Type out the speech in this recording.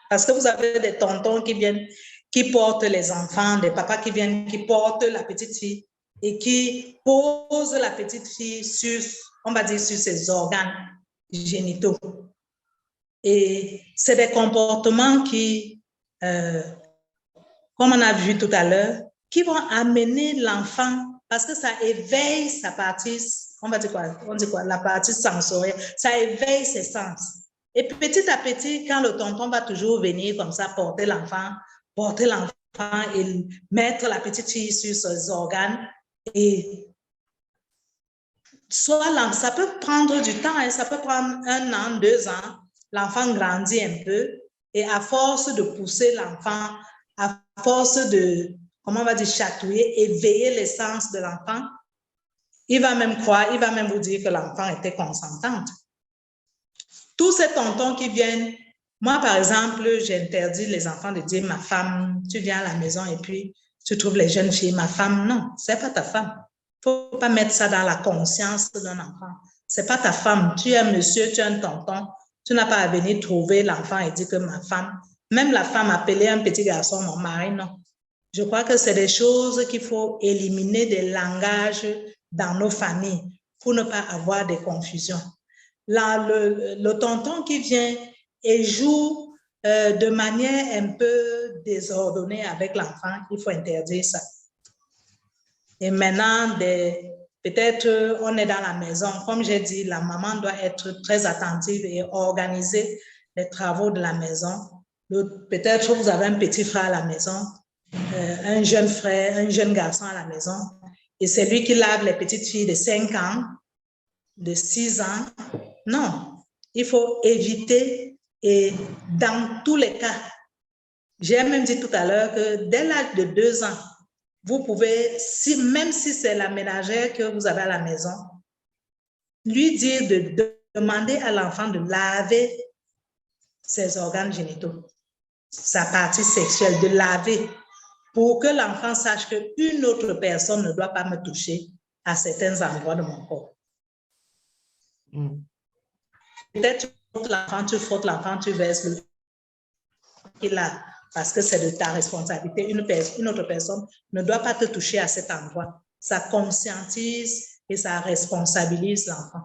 Parce que vous avez des tontons qui viennent, qui portent les enfants, des papas qui viennent, qui portent la petite fille et qui posent la petite fille sur, on va dire, sur ses organes génitaux. Et c'est des comportements qui, comme on a vu tout à l'heure, qui vont amener l'enfant, parce que ça éveille sa partie, on va dire quoi, on dit quoi, la partie sensorielle, ça éveille ses sens. Et petit à petit, quand le tonton va toujours venir comme ça, porter l'enfant et mettre la petite fille sur ses organes, et soit ça peut prendre du temps, hein, ça peut prendre 1 an, 2 ans, l'enfant grandit un peu, et à force de pousser l'enfant, à force de, comment on va dire, chatouiller, éveiller les sens de l'enfant, il va même croire, il va même vous dire que l'enfant était consentante. Tous ces tontons qui viennent, moi par exemple, j'interdis les enfants de dire ma femme, tu viens à la maison et puis tu trouves les jeunes filles, ma femme, non, c'est pas ta femme. Il ne faut pas mettre ça dans la conscience d'un enfant. C'est pas ta femme, tu es un monsieur, tu es un tonton, tu n'as pas à venir trouver l'enfant et dire que ma femme, même la femme appelait un petit garçon mon mari, non. Je crois que c'est des choses qu'il faut éliminer des langages dans nos familles pour ne pas avoir des confusions. Là, le tonton qui vient et joue de manière un peu désordonnée avec l'enfant, il faut interdire ça. Et maintenant, peut-être on est dans la maison, comme j'ai dit, la maman doit être très attentive et organiser les travaux de la maison. Peut-être vous avez un petit frère à la maison, un jeune frère, un jeune garçon à la maison, et c'est lui qui lave les petites filles de 5 ans, de 6 ans. Non, il faut éviter, et dans tous les cas, j'ai même dit tout à l'heure que dès l'âge de 2 ans, vous pouvez, même si c'est la ménagère que vous avez à la maison, lui dire de demander à l'enfant de laver ses organes génitaux, sa partie sexuelle, de laver, pour que l'enfant sache qu'une autre personne ne doit pas me toucher à certains endroits de mon corps. Peut-être tu frottes l'enfant, tu verses le qu'il a, parce que c'est de ta responsabilité. Une autre personne ne doit pas te toucher à cet endroit. Ça conscientise et ça responsabilise l'enfant.